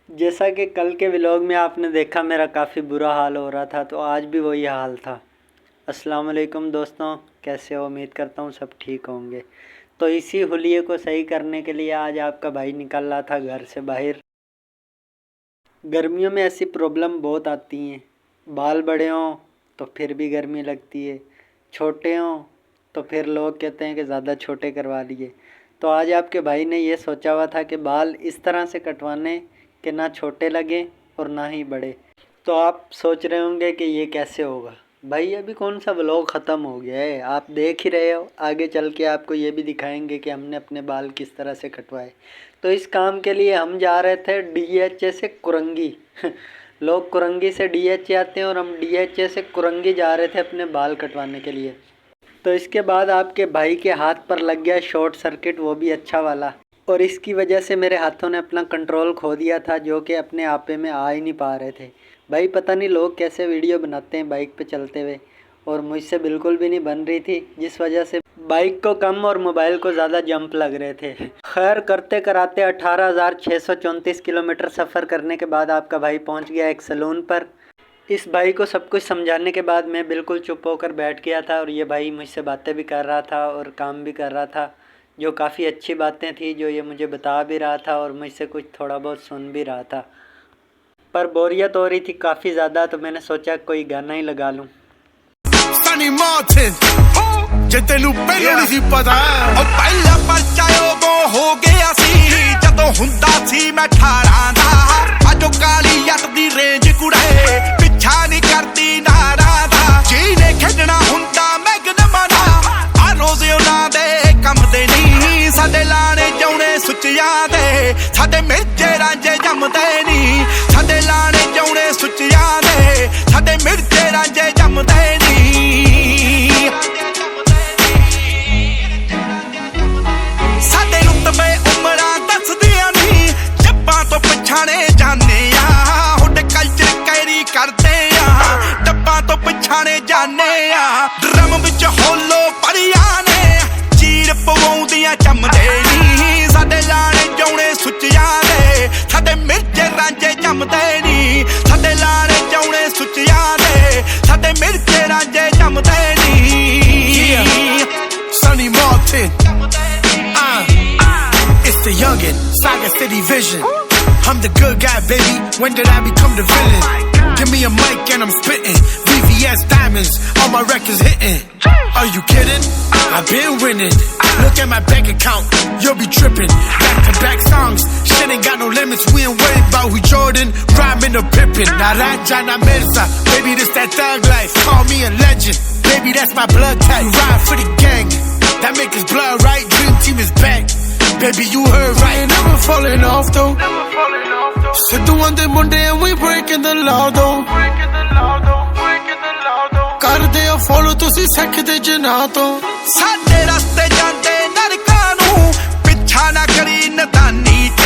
जैसा कि कल के व्लॉग में आपने देखा मेरा काफ़ी बुरा हाल हो रहा था, तो आज भी वही हाल था। अस्सलाम वालेकुम दोस्तों, कैसे हो? उम्मीद करता हूँ सब ठीक होंगे। तो इसी हुलिये को सही करने के लिए आज आपका भाई निकल रहा था घर से बाहर। गर्मियों में ऐसी प्रॉब्लम बहुत आती हैं। बाल बड़े हों तो फिर भी गर्मी लगती है, छोटे हों तो फिर लोग कहते हैं कि ज़्यादा छोटे करवा लिए। तो आज आपके भाई ने ये सोचा हुआ था कि बाल इस तरह से कटवाने कि ना छोटे लगे और ना ही बड़े। तो आप सोच रहे होंगे कि ये कैसे होगा। भाई अभी कौन सा व्लॉग ख़त्म हो गया है, आप देख ही रहे हो। आगे चल के आपको ये भी दिखाएंगे कि हमने अपने बाल किस तरह से कटवाए। तो इस काम के लिए हम जा रहे थे DHA से कुरंगी लोग कुरंगी से DHA आते हैं और हम DHA से कुरंगी जा रहे थे अपने बाल कटवाने के लिए। तो इसके बाद आपके भाई के हाथ पर लग गया शॉर्ट सर्किट, वो भी अच्छा वाला। और इसकी वजह से मेरे हाथों ने अपना कंट्रोल खो दिया था, जो कि अपने आपे में आ ही नहीं पा रहे थे। भाई पता नहीं लोग कैसे वीडियो बनाते हैं बाइक पे चलते हुए, और मुझसे बिल्कुल भी नहीं बन रही थी, जिस वजह से बाइक को कम और मोबाइल को ज़्यादा जंप लग रहे थे। खैर करते कराते 18,634 किलोमीटर सफ़र करने के बाद आपका भाई पहुंच गया एक सैलून पर। इस भाई को सब कुछ समझाने के बाद मैं बिल्कुल चुप होकर बैठ गया था, और ये भाई मुझसे बातें भी कर रहा था और काम भी कर रहा था, जो काफ़ी अच्छी बातें थी जो ये मुझे बता भी रहा था और मुझसे कुछ थोड़ा बहुत सुन भी रहा था। पर बोरियत हो रही थी काफ़ी ज़्यादा, तो मैंने सोचा कोई गाना ही लगा लूँ। सनी मार्टिन जे तेनू पहले नहीं पता ओ पहला पर्चा वो हो गया सी जदों हुंदा सी मैं 18 दा अजो काली जट दी रेंज कुड़े पिछा नहीं करती नारा दा जीने खेडना हुंदा मैगन मना आ रोज़ उना दे कम दे नहीं साडे लाने जाउने सुचिया दे साडे मिर्चे रांझे जमदे नहीं साडे लाने जाउने सुचिया दे साडे मिर्चे रांझे जमदे ड्रम विच होलो परिया ने चीर पवाउंदियां चमदे नी साडे लाने जाउने सुचिया दे साडे मिर्चे रांझे जमदे नी साडे लाने जाउने सुचिया दे साडे मिर्चे रांझे जमदे नी Sonny Martin It's the youngin' Saga City Vision I'm the good guy baby when did I become the villain Give me a mic and I'm spittin' VVS diamonds, all my records hitting. Are you kidding? I've been winning. Look at my bank account, you'll be tripping. Back to back songs, shit ain't got no limits. We ain't worried about who Jordan, rhyming or Pippin. Now Raja, na Mirza, baby this that thug life. Call me a legend, baby that's my blood type. You ride for the gang, that make his blood right. Dream team is back, baby you heard right. We ain't never falling off though. Sit the one day Monday and we breaking the law though. ਕਰਦੇ ਆ follow ਤੁਸੀਂ ਸਿੱਖਦੇ ਜਨਾ ਤੋਂ ਸਾਡੇ ਰਸਤੇ ਜਾਂਦੇ ਨਰਕਾਂ ਨੂੰ ਪਿੱਛਾ ਨਾ ਕਰੀ ਨਦਾਨੀ ਚ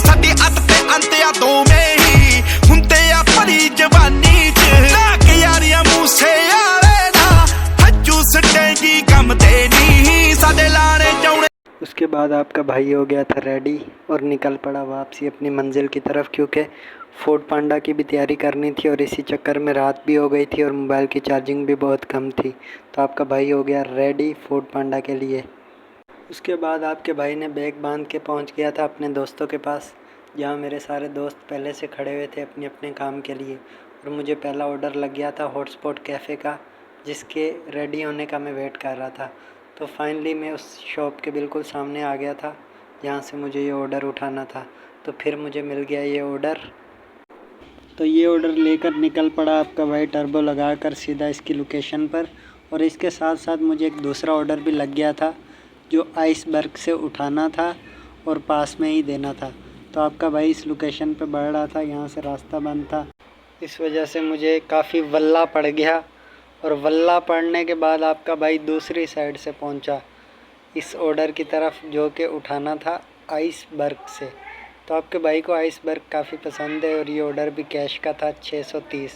ਸਾਡੀ ਅੱਤ ਤੇ ਅੰਤ ਆ ਦੋਵੇਂ ਹੀ ਹੁੰਦੇ ਆ ਭਰੀ ਜਵਾਨੀ ਚ ਲੱਗ ਯਾਰੀਆਂ ਮੂਸੇ ਆਲੇ ਨਾ ਹੱਜੂ ਸਟੇਗੀ ਕੰਮ ਤੇ ਨਹੀਂ ਸਾਡੇ ਲਾਣੇ ਜਾਉਣੇ। उसके बाद आपका भाई हो गया था रेडी और निकल पड़ा वापसी अपनी मंजिल की तरफ, क्योंकि फूड पांडा की भी तैयारी करनी थी और इसी चक्कर में रात भी हो गई थी और मोबाइल की चार्जिंग भी बहुत कम थी। तो आपका भाई हो गया रेडी फूड पांडा के लिए। उसके बाद आपके भाई ने बैग बांध के पहुंच गया था अपने दोस्तों के पास, जहां मेरे सारे दोस्त पहले से खड़े हुए थे अपने अपने काम के लिए, और मुझे पहला ऑर्डर लग गया था हॉटस्पॉट कैफ़े का, जिसके रेडी होने का मैं वेट कर रहा था। तो फाइनली मैं उस शॉप के बिल्कुल सामने आ गया था जहाँ से मुझे ये ऑर्डर उठाना था। तो फिर मुझे मिल गया ये ऑर्डर। तो ये ऑर्डर लेकर निकल पड़ा आपका भाई टर्बो लगाकर सीधा इसकी लोकेशन पर, और इसके साथ साथ मुझे एक दूसरा ऑर्डर भी लग गया था जो आइसबर्ग से उठाना था और पास में ही देना था। तो आपका भाई इस लोकेशन पर बढ़ रहा था, यहाँ से रास्ता बंद था, इस वजह से मुझे काफ़ी वल्ला पड़ गया, और वल्ला पड़ने के बाद आपका भाई दूसरी साइड से पहुंचा इस ऑर्डर की तरफ जो कि उठाना था आइसबर्ग से। तो आपके भाई को आइसबर्ग काफ़ी पसंद है और ये ऑर्डर भी कैश का था 630,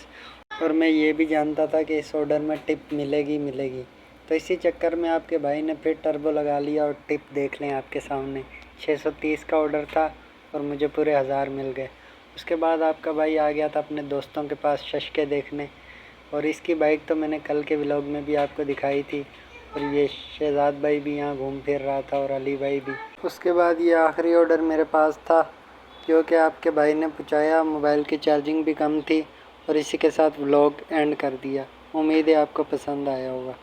और मैं ये भी जानता था कि इस ऑर्डर में टिप मिलेगी। तो इसी चक्कर में आपके भाई ने फिर टर्बो लगा लिया और टिप देख लें आपके सामने 630 का ऑर्डर था और मुझे पूरे 1000 मिल गए। उसके बाद आपका भाई आ गया था अपने दोस्तों के पास शशके देखने, और इसकी बाइक तो मैंने कल के व्लॉग में भी आपको दिखाई थी। और ये शहजाद भाई भी यहाँ घूम फिर रहा था और अली भाई भी। उसके बाद ये आखिरी ऑर्डर मेरे पास था, क्योंकि आपके भाई ने पूछाया, मोबाइल की चार्जिंग भी कम थी। और इसी के साथ व्लॉग एंड कर दिया। उम्मीद है आपको पसंद आया होगा।